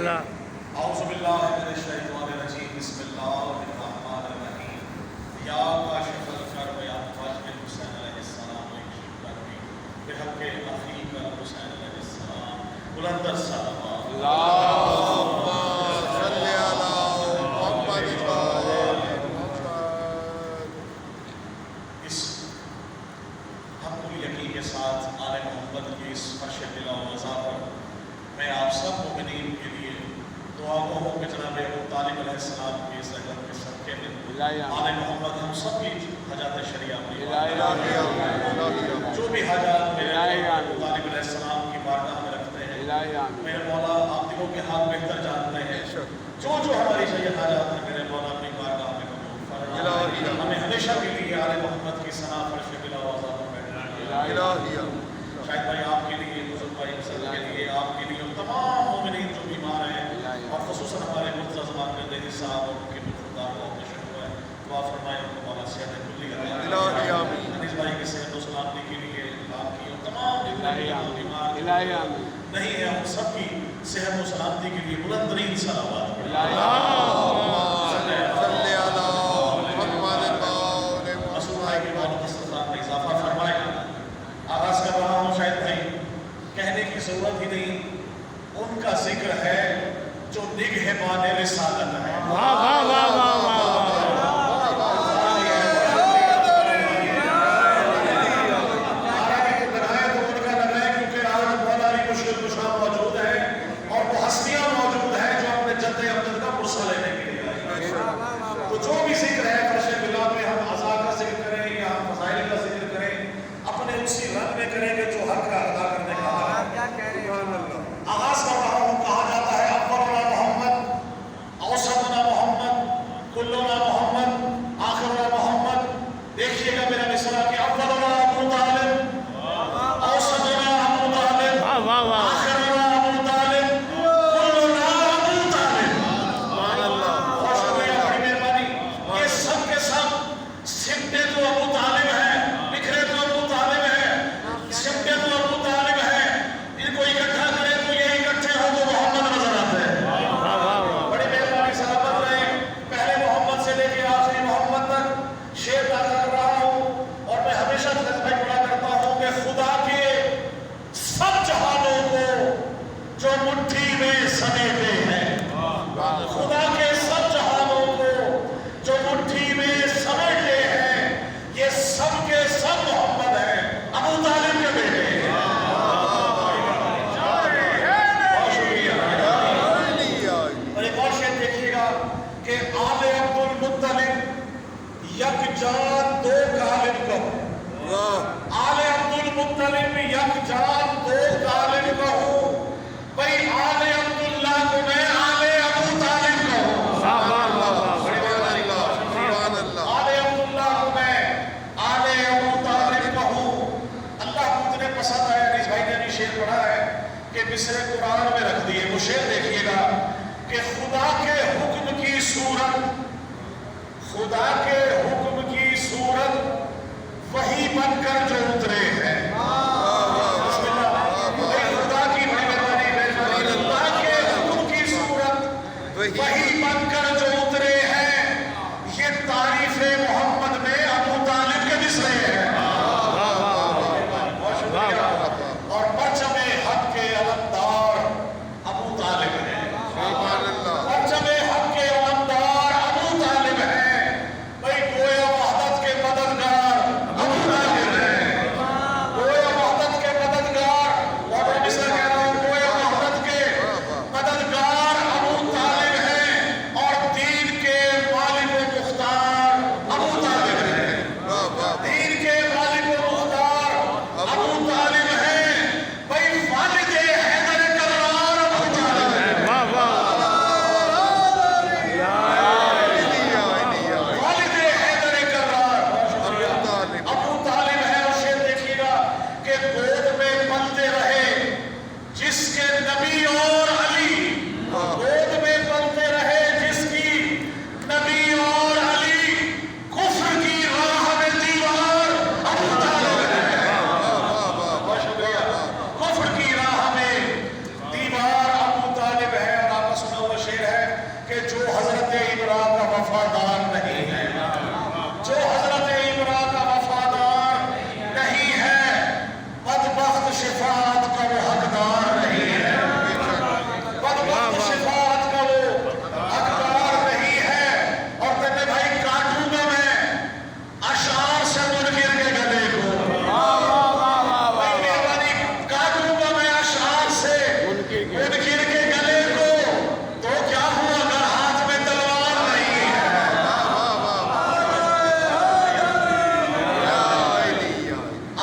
اللہ. اعوذ باللہ من الشیطان الرجیم. بسم اللہ الرحمن الرحیم. یا کاشف الکرب یا کاشف حسین علیہ السلام بحق اخیک حسین علیہ السلام. بلند الصلوات. اللہم صلی علی محمد اس حق الیقین کے ساتھ آل محمد کی اس فرش دل و وضع پر میں آپ سب مومنین کے لیے دعا گو ہوں کہ جناب ابو طالب علیہ السلام کی اس رحمت کے صدقے میں آل محمد ہم سب کی حاجات شریعہ میں جو بھی حاجات میرے ابو طالب علیہ السلام کی بارگاہ میں رکھتے ہیں میرے مولا آپ دلوں کے حال بہتر جانتے ہیں. جو ہماری صحیح حاجات ہیں میرے مولا اپنی بارگاہ میں قبول فرما. ہمیں ہمیشہ کے لیے آل محمد کی ثنا فرش بلا وضع پر بیٹھنا ہے. شاید بھائی آپ کے لیے، بزرگ بھائی سب کے لیے، آپ کے لیے، تمام مومنین جو بیمار ہیں اور خصوصاً ہمارے مرتضی زمان میں دہلی صاحب اور ان کے مفردار کو نشر ہوا ہے. دعا فرمائے ان کو مولا صحت کلی عطا فرمائے. انیس بھائی کی صحت و سلامتی کے لیے آپ کی اور تمام بیمار نہیں ہے ان سب کی صحت و سلامتی کے لیے بلند ترین صلوات. رسول اللہ کے بعد دسترخوان میں اضافہ فرمائے. آغاز کر رہا ہوں، شاید بھائی کہنے کی ضرورت ہی نہیں، ان کا ذکر ہے جو نگہبان رسالت ہے.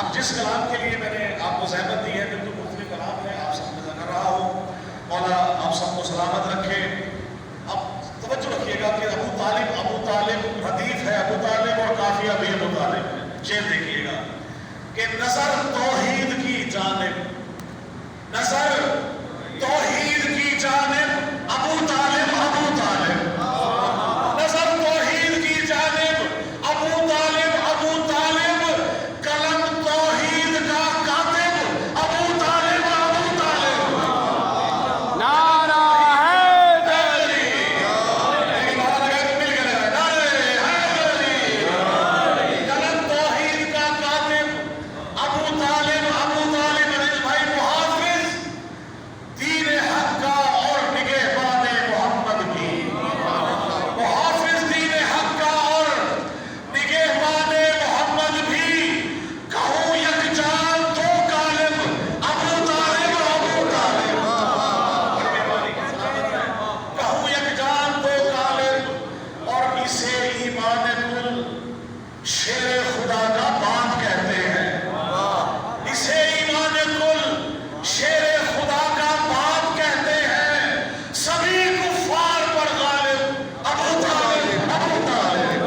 اب جس کلام کے لیے میں نے آپ کو زحمت دی ہے بالکل مختلف کلام ہے، آپ سب میں کر رہا ہوں، مولا آپ سب کو سلامت رکھے۔ اب توجہ رکھیے گا کہ ابو طالب ردیف ہے ابو طالب اور قافیہ بھی ابو طالب ہے۔ شعر دیکھیے گا کہ نظر توحید کی جانب، نظر توحید کی جانب ابو طالب، ابو طالب نظر توحید کی جانب ابو طالب، ابو طالب قلم توحید کا کاتب ابو طالب، ابو طالب نعرہ حیدری، قلم توحید کا کاتب ابو طالب، ابو طالب بھائی محافظ دین حق کا اور نگہبان محمد کی، محافظ دین حق کا اور نگہبان محمد بھی، کہوں یکجان دو کالم ابو طالب، ابو طالب کہوں یکجان دو کالم، اور اسے ایمان کل شیر خدا کا باپ کہتے ہیں، اسے ایمان کل شیر خدا کا باپ کہتے ہیں، سبھی کفار پر غالب ابو طالب، ابو طالب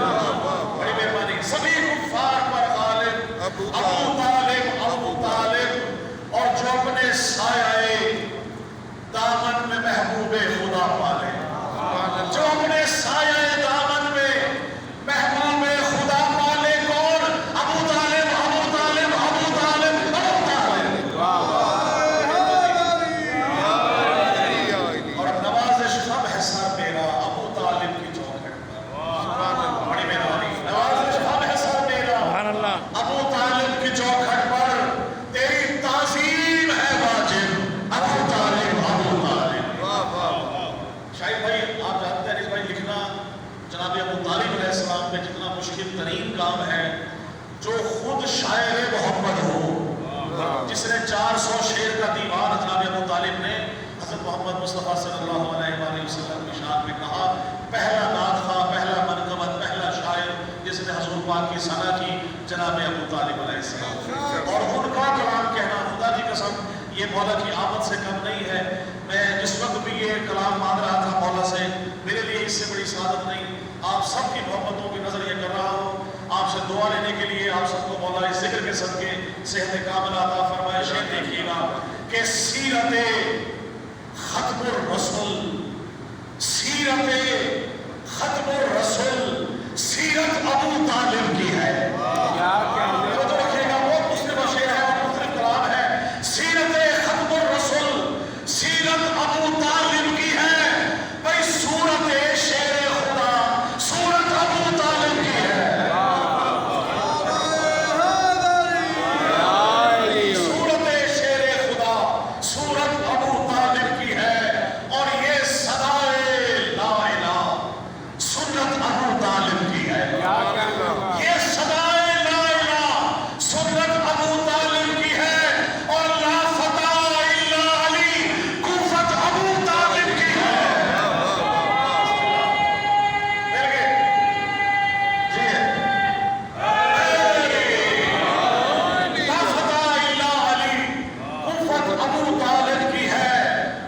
بڑی مہربانی، سبھی کفار پر غالب ابو طالب، ابو طالب، اور جو اپنے سایہ دامن میں محبوب خدا پالے، جو اپنے سایہ دامن میں محبوب خدا پالے، کون؟ ابو طالب، ابو طالب، ابو طالب، ابو طالب، اور نوازش کب ہے سر میرا ابو طالب کی چوکھٹ پر، بڑی مہربانی، نوازش کب ہے سر میرا ابو طالب کی چوکھٹ پر، تیری تعظیم ہے واجب ابو طالب، ابو طالب۔ شاہد بھائی آپ جانتے ہیں اس بھائی لکھنا جناب ابو طالب علیہ السلام پہ جتنا مشکل ترین کام ہے، جو خود شاعر محمد ہو، جس نے 400 شعر کا دیوان جناب ابو طالب نے حضرت محمد مصطفیٰ صلی اللہ علیہ وآلہ وسلم کی شان میں کہا، پہلا نعت خواں، پہلا منقبت، پہلا شاعر جس نے حضور پاک کی ثنا کی جناب ابو طالب علیہ السلام، اور ان کا کلام کہنا خدا کی قسم یہ مولا کی آمد سے کم نہیں ہے۔ میں جس وقت بھی یہ کلام مانگ رہا تھا مولا سے، میرے لیے اس سے بڑی سعادت نہیں، آپ سب کی محبتوں کی نظر یہ کر رہا ہوں، آپ سے دعا لینے کے لیے آپ سب کو مولا اس ذکر کے صدقے صحت کاملہ عطا فرمائے۔ شعر دیکھیے گا کہ سیرت ختم الرسول، سیرت ختم الرسول سیرت ابو طالب کی ہے۔ توجہ رکھیے گا، بہت مختلف شعر ہے اور مختلف کلام ہے۔ سیرت ختم الرسول سیرت ابو طالب کی ہے، بھائی صورت شیر خدا صورت ابو طالب کی ہے، صورت شیر خدا صورت ابو طالب کی ہے، اور یہ صدائے لا الہ سنت ابو طالب کی ہے، یہ صدائے لا الہ سنت ابو طالب کی ہے، اور لا فتح الا علی کوفت ابو طالب کی ہے۔ مل گئے؟ جی لا فتح الا علی کوفت ابو طالب کی ہے،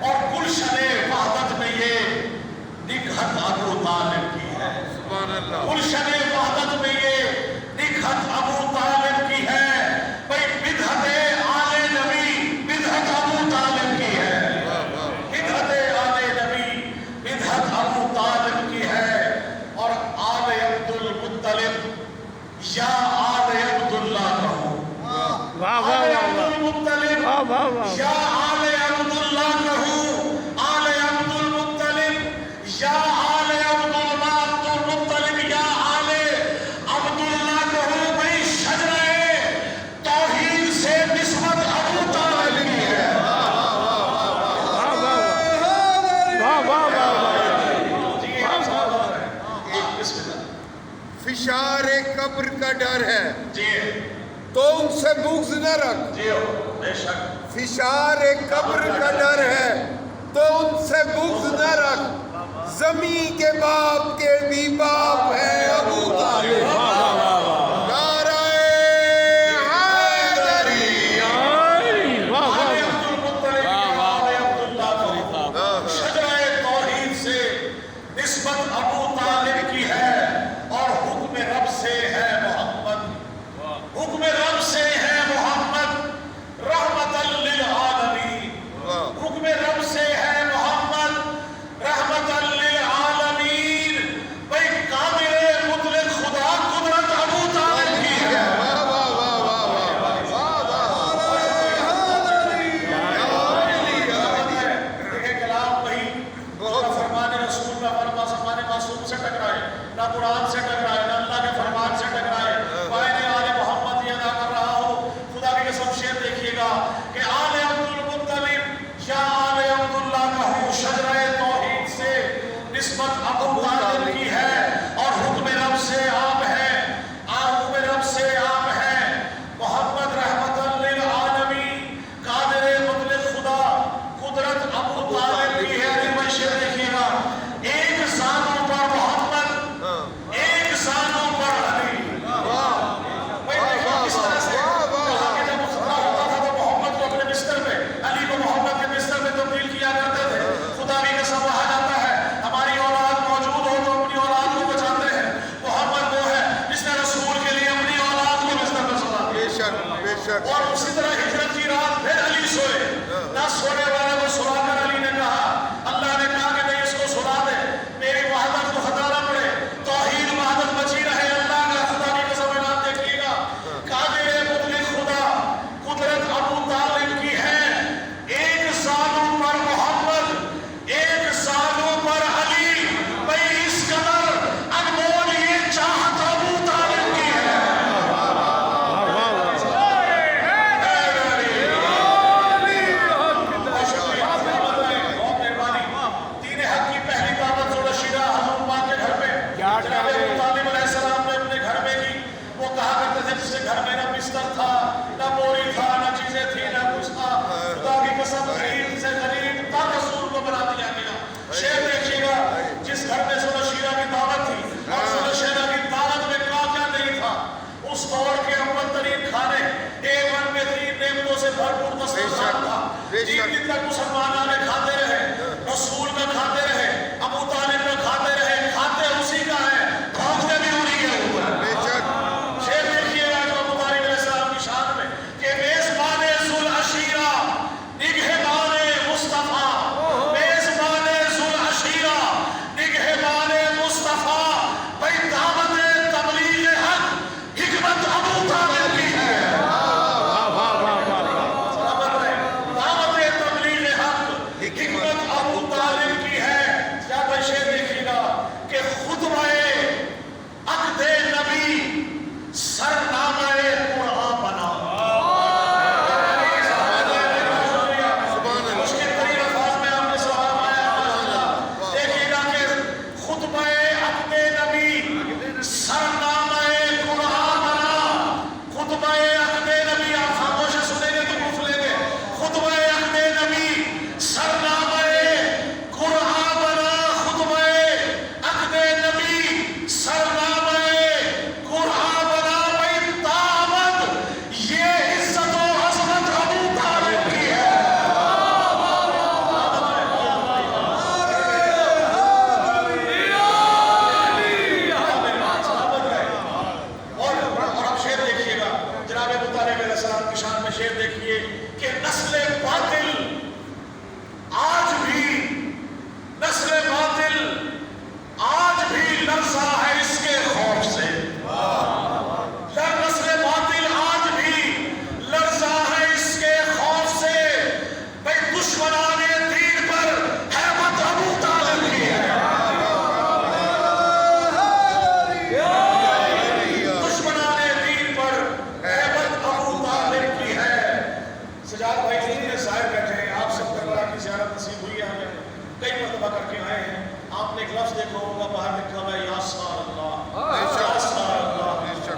اور گلشن وحدت میں یہ نگہت ابو طالب کی ہے، گلشن وحدت میں یہ نگہت ابو طالب کی ہے، بھئی بدعت آل نبی بدعت ابو طالب کی ہے، بدعت آل نبی بدعت ابو طالب کی ہے، اور آل عبد المطلب یا آل عبداللہ کہو، آل عبد المطلب یا آل عبداللہ کہو، آل عبد المطلب یا آل عبد المطلب یا آل عبداللہ کہو، بھئی شجرہ توحید سے نسبت ابو طالب کی ہے۔ جی آپ صاحب بسم اللہ۔ فشار قبر کا ڈر ہے جی تو ان سے بغض نہ رکھ، جی بے شک، فشار قبر کا ڈر ہے تو ان سے بغض نہ رکھ، زمین کے باپ کے بھی باپ ہے ابو طالب۔ نعرہ حیدر شک اور اسی طرح ہجرت کی رات پھر علی سوئے، نہ سونے والے کو سلا کر علی نے کہا، اللہ نے کہا کہ نہیں اس کو سلا دے، میری وحدت کو خطا نہ پڑے، توحید وحدت بچی رہے، اللہ کا خدا کی قسم آپ دیکھیے گا، قادر مطلق خدا قدرت ابو طالب کی ہے، ایک زانو پر محمد، ایک زانو پر علی، بھئی اس قدر انمول یہ چاہت ابو طالب کی ہے۔ دین حق کی پہلی دعوت جو رشیدہ حضور پاک کے گھر میں جناب ابو طالب علیہ السلام نے اپنے گھر میں کی، وہ کہا کرتے تھے جس کے گھر میں نہ بستر تھا، نہ بوری تھا، نہ چیزیں تھی، نہ کچھ تھا، خدا کی قسم غریب سے غریب تا رسول کو بنا دیا گیا۔ شعر دیکھیے گا، جس گھر میں سورہ شیرہ کی دعوت تھی اور سورہ شیرہ کی دعوت میں کیا نہیں تھا، اس دور کے اول ترین کھانے A1 میں 3 نعمتوں سے بھرپور دسترخوان تھا، 3 دن تک مسلمان آنے کھاتے رہے، رسول کا کھاتے رہے، ابو طالب کا کھاتے رہے، کھاتے اسی کا ہے، بھونکتے بھی انہی کے اوپر۔ بے شک شعر دیکھیے گا جو ابو طالب علیہ السلام کی شان میں کہ میزبان ذوالعشیرہ نگہبان مصطفیٰ، میزبان ذوالعشیرہ نگہبان مصطفیٰ، بھئی دعوت تبلیغ حق حکمت ابو طالب کی ہے۔ دعوت تبلیغ حق حکمت ابو طالب کی ہے۔ کیا بھائی شعر دیکھیے گا کہ خطبہ عقد نبی سرنامہ قرآن بنا۔ مشکل ترین الفاظ میں آپ نے سوال آیا، دیکھیے گا کہ خطبہ عقد نبی سرنامہ قرآن بنا۔ خطبہ عقد نبی آپ خاموش سنیں گے تو گفت لیں گے، خطبہ عقد نبی سرنامہ قرآن بنا، خطبہ عقد نبی سرنامہ قرآن بنا، بھئی دعوت یہ عزت و عظمت ابو طالب کی ہے۔ اور اب شعر دیکھیے گا جناب ابو طالب علیہ السلام کی شان میں، شعر دیکھیے کہ نسل باطل آج بھی، نسل باطل آج بھی لرزا ہے اس کے خوف سے، نسل باطل آج بھی لرزا ہے اس کے خوف سے، بھئی دشمنان دین پر ہیبت ابو طالب کی ہے۔ دشمنان دین پر ہیبت ابو طالب کی ہے۔ سجاد بھائی جی نے ظاہر بیٹھے ہیں، آپ سب کربلا کی زیارت نصیب ہوئی ہے ہمیں، کئی مرتبہ کر کے آئے ہیں، آپ نے ایک لفظ دیکھو ہوگا باہر لکھا ہوا ہے یا سار اللہ، یا سار اللہ،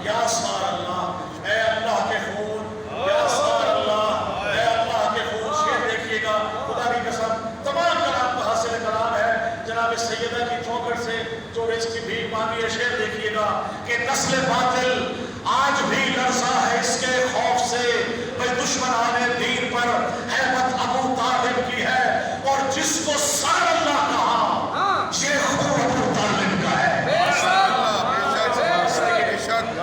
یا سار اللہ، اے اللہ کے خون، یا سار اللہ، اے اللہ کے خون۔ شعر دیکھیے گا، خدا کی قسم تمام کلام کا حاصل کلام ہے جناب سیدہ کی چوکھٹ سے جو رزق کی بھیک مانگی ہے۔ شعر دیکھیے گا کہ نسل باطل آج بھی لرزا ہے اس کے خوف سے، بھئی دشمنان دین پر ہیبت ابو طالب کی ہے، اور جس کو سار اللہ کہا یہ خون ابو طالب کا ہے۔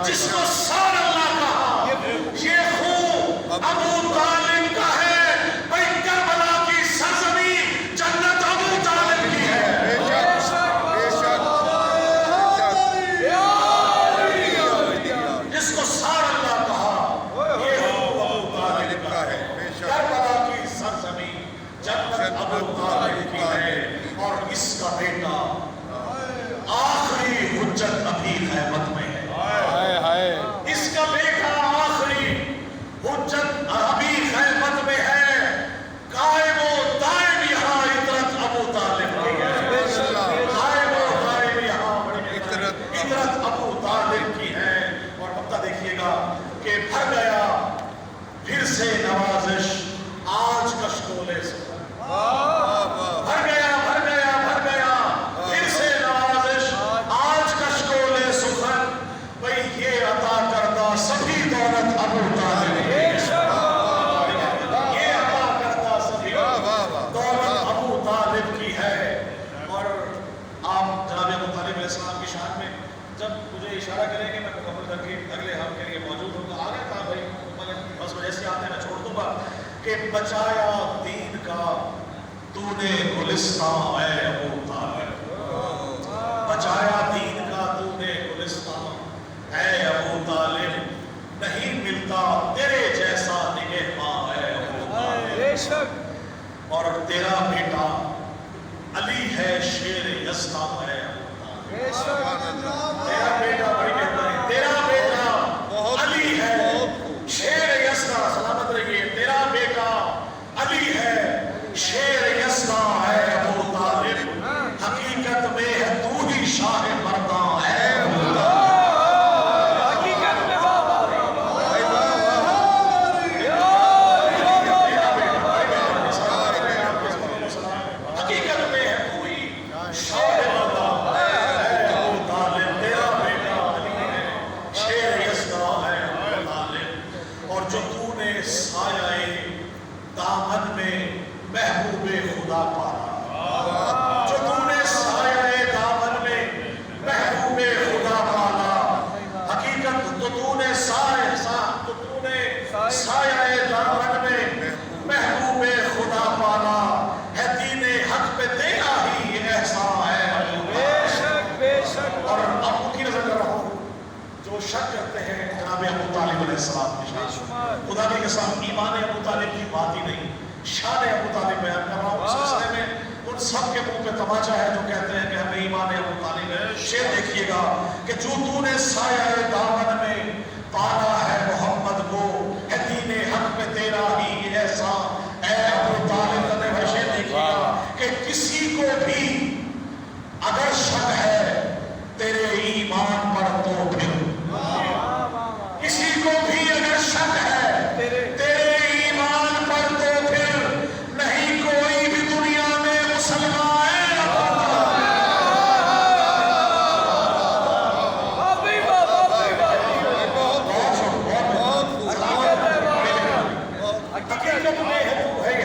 جس کو سار اللہ کہا یہ خون ابو طالب کا ہے، بھئی کربلا کی سرزمین جنت ابو طالب کی ہے۔ جس کو سار اللہ کہا یہ خون ابو طالب کا ہے، کربلا کی سرزمین جنت ابو طالب کی ہے، اور اس کا بیٹا آخری حجت ابھی خیمت میں ہے۔ اس کا بیٹا آخری حجت ابھی خیمت میں ہے، قائم و دائم یہاں عطرت ابو طالب کی ہے، قائم و دائم یہاں عطرت ابو طالب کی ہے۔ اور اب دیکھیے گا کہ بھر گیا پھر سے نوازش آج کشکولے سے، بھر گیا بھر گیا بھر گیا پھر سے نوازش آج کشکولے سخن، بھئی یہ عطا کردہ سبھی دولت ابو طالب کی ہے، یہ عطا کردہ سبھی دولت ابو طالب کی ہے۔ اور آپ جناب ابو طالب علیہ السلام کی شان میں جب مجھے اشارہ کریں گے میں مکمل کر کے اگلے ہم کے لیے موجود ہوں گا۔ آگے تھا بھائی بس کہ بچایا دین کا تو نے گلستان اے ابو طالب، بچایا دین کا تو نے گلستان اے ابو طالب، نہیں ملتا تیرے جیسا نگہباں اے ابو طالب، اور تیرا بیٹا علی ہے شیر یزداں اے ابو طالب، تیرا بیٹا بڑی مہربانی، تیرا بیٹا علی ہے شیر یزداں، سلامت رہیے، تیرا بیٹا علی ہے شیر یزداں اے ابو طالب، حقیقت میں ہے تو ہی شاہ مرداں اے ابو طالب، محبوب خدا پالا، جو تو نے سایہ دامن میں محبوب خدا پالا، حقیقت تو نے سایہ دامن میں محبوب خدا پالا، ہے دین حق پہ تیرا ہی احسان ہے، بے شک اور ابو کی نظر کر رہا ہوں جو شک کرتے ہیں جناب ابو طالب علیہ السلام کی شان، خدا کی قسم ایمان ابو طالب کی بات ہی نہیں، شان ابو طالب بیان کر رہا ہوں، اس سلسلے میں ان سب کے منہ پہ تماچا ہے جو کہتے ہیں کہ ہمیں ایمان ابو طالب ہے، شعر دیکھیے گا کہ جو تو نے سایہ دامن میں پالا ہے محمد کو، ہے دین حق پہ تیرا ہی احسان اے ابو طالب، کرنے کا شعر دیکھیے گا کہ کسی کو بھی اگر شک ہے تیرے ایمان پر تو پھر، کسی کو بھی اگر شک ہے تیرے ایمان پر تو پھر، نہیں کوئی بھی دنیا میں مسلمان ہے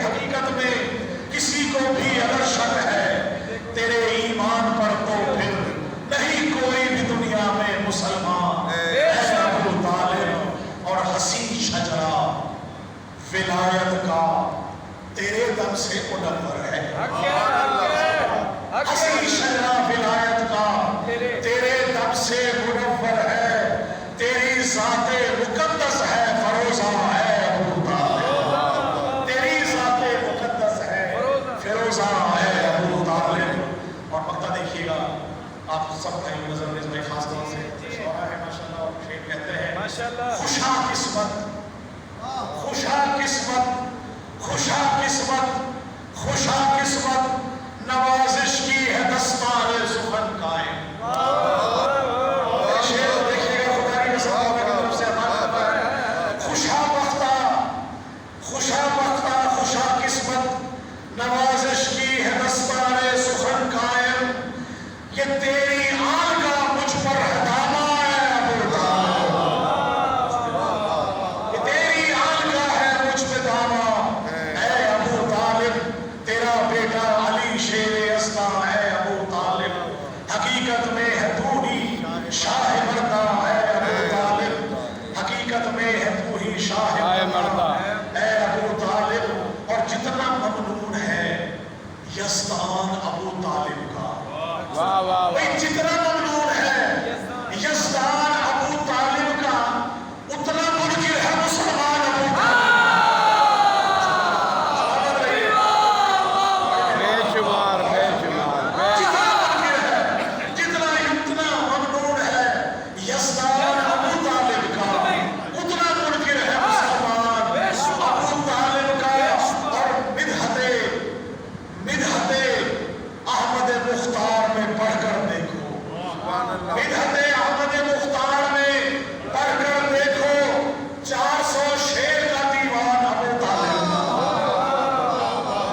حقیقت میں کسی کو بھی اگر شک ہے تیرے ایمان پر تو پھر، نہیں کوئی بھی دنیا میں مسلمان ہے ابو طالب، اور حسین شجرہ ولایت کا تیرے دم سے منور ہے، حسین شجرہ ولایت کا تیرے دم سے منور ہے، تیری ذات مقدس ہے فروزہ ہے ابو طالب، تیری ذات مقدس ہے فروزہ ہے ابو طالب، اور مقطع دیکھیے گا آپ سب بھائی نظر نیز بھائی خاص طور سے شعرا ہے ماشاءاللہ، اور شعر کہتے ہیں خوشا قسمت، خوشا قسمت، خوشا قسمت، خوشا قسمت، نوازش کی ہے دستار سخن قائم، شعر دیکھیے گا خدا کی قسم کی طرف سے عطا کرتا ہے، خوشا بختہ، خوشا بختہ، خوشا قسمت، نوازش کی ہے دستار سخن قائم، یہ تیری آن کا مجھ پر ہے دامہ ہے ابو طالب، یہ تیری آن کا ہے مجھ پہ دامہ اے ابو طالب، تیرا بیٹا علی شیر یزداں اے ابو طالب، حقیقت میں ہے تو ہی شاہ مردہ اے ابو طالب، حقیقت میں ہے تو ہی شاہ مردہ اے ابو طالب، اور جتنا ممنون ہے یزدان ابو طالب کا، جتنا ممنون ہے یزدان ابو طالب کا، اتنا منکر ہے مسلمان ابو طالب، جتنا منکر ہے، اتنا ممنون ہے یزدان ابو طالب کا، اتنا منکر ہے مسلمان ابو طالب کا، اور مدحت احمد مختار میں پڑھ کر دیکھو، مدحت احمد مختار میں پڑھ کر دیکھو، 400 شعر کا دیوان ابو طالب کا،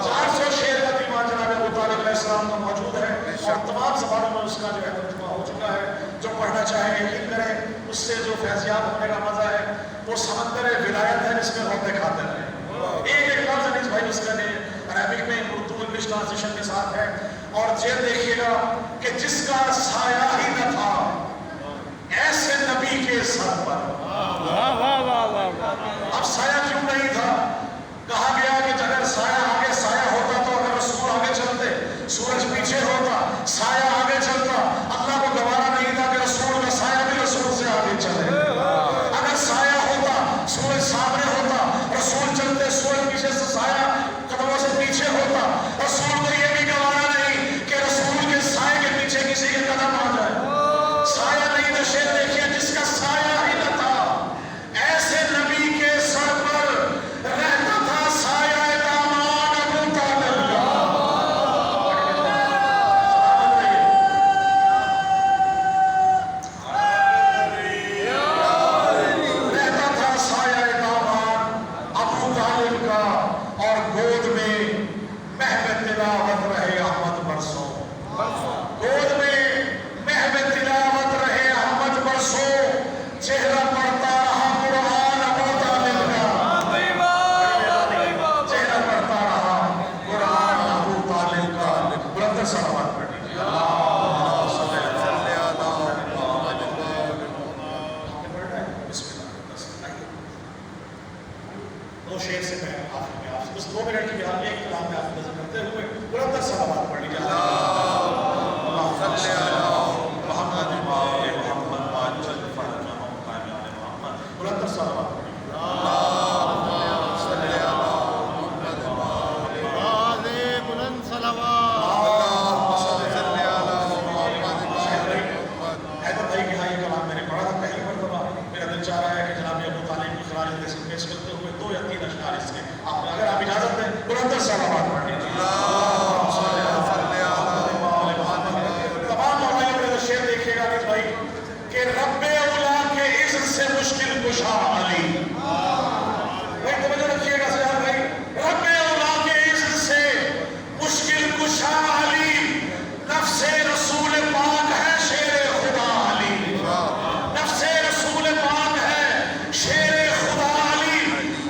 400 شعر کا دیوان جناب ابو طالب علیہ السلام کا موجود ہے، اور تمام زبانوں میں اس کا جو ہے ترجمہ ہو چکا ہے، جو پڑھنا چاہے یقین کریں اس سے جو فیضیاب ہونے کا مزہ ہے وہ سمندر ولایت ہے جس میں روتے کھاتے رہے، ایک لفظ نہیں بھائی اس کا عربک میں اردو انگلش ٹرانسلیشن کے ساتھ ہے، اور یہ دیکھیے گا کہ جس کا سایہ ہی نہ تھا ایسے نبی کے سر پر، اب سایہ کیوں نہیں تھا، کہا گیا دو شعر سے میں آخر میں آپ سے بس 2 منٹ کی حال ایک کلام میں آپ نظر کرتے ہوئے بلندر صلوات پڑھ لیجیے اللہم صلی علی محمد محمد واجل فرجہ محمد بلندر صلوات پڑھ لیجیے اللہم صلی علی محمد بلند صلوات چاہ رہا ہے کہ جناب ابو طالب کی خراج تحسین پیش کرتے ہوئے 2 یا 3 اشعار اس کے آپ اگر آپ اجازت دیں بلندر صلوات پڑھ لیجیے تمام مولانا میرے شعر دیکھیے گا نیز بھائی کہ رب اولا کے عزت سے مشکل کشا علی بھائی توجہ رکھیے گا سیاح بھائی رب اولا کے عزت سے مشکل کشا علی نفس رسول پاک ہے شیر خدا علی نفس رسول پاک شیر خدا علی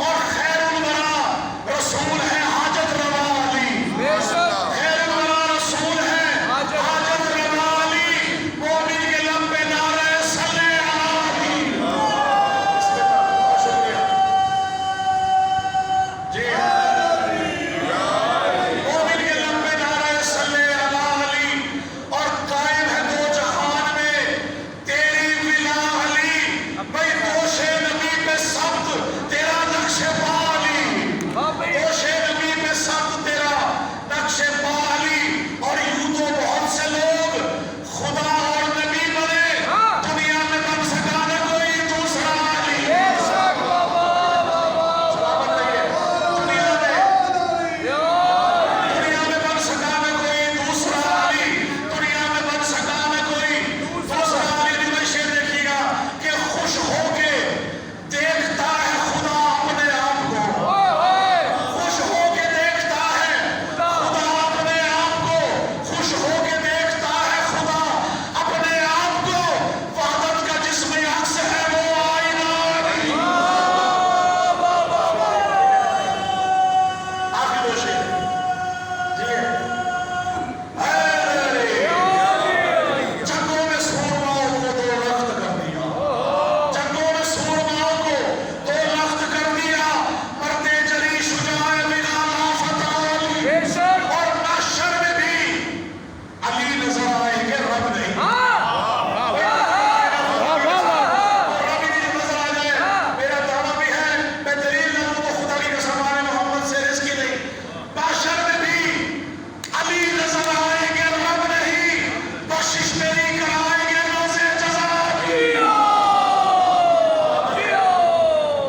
اور خیر الورا رسول ہے حاجت روا علی خیر الورا رسول ہے حاجت روا علی مومن کے لب پہ نعرہ صلی علی اس پہ بہت شکریہ جی مومن کے لب پہ نعرہ صلی علی اور قائم ہے 2 جہان میں تیری ولا علی بھائی دوش نبی پہ سبت تیرا نقش پالی دوش نبی پہ سبت تیرا نقش پالی اور یوں تو بہت سے لوگ خدا اور نبی بنے دنیا میں بن سکا نہ کوئی دوسرا علی سلامت رہیے دنیا میں بن سکا نہ کوئی دوسرا علی دنیا میں بن سکا نہ کوئی دوسرا علی نمائشیں دیکھیے گا کہ خوش ہو کے دیکھتا ہے خدا اپنے آپ کو خوش ہو کے دیکھتا ہے خدا اپنے آپ کو خوش ہو کے دیکھتا ہے خدا اپنے آپ کو وحدت کا جسم عکس ہے وہ آئینہ علی آخری 2 شعر جی جنگوں میں سورماؤں کو 2 لخت کر دیا جنگوں میں سورماؤں کو 2 لخت کر دیا مرتے جلی شجاع بنا لافتہ علی اور محشر میں بھی علی نظر آئیں گے رب نہیں رب ہی نہیں نظر آ جائے میرا دعویٰ بھی ہے میں دلیل نہ دوں تو خدا کی قسم آنے محمد سے رزقی نہیں محشر میں بھی علی نظر آئیں گے رب نہیں بخشش میری کرائیں گے روزے جزا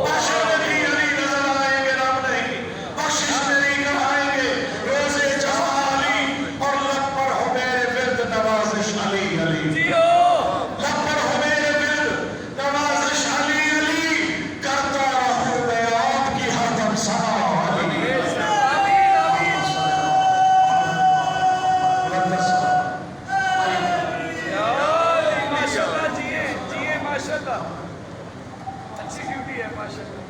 محشر میں بھی علی نظر آئیں گے رب نہیں بخشش میری کرائیں گے روزے جزا علی اور لب پر ہو میرے ورد نوازش علی علی لب پر ہو میرے ورد نوازش علی علی کرتا رہوں میں آپ کی ہر دم ثنا علی بلندر صلوات ماشاء اللہ اچھی ڈیوٹی ہے ماشاء اللہ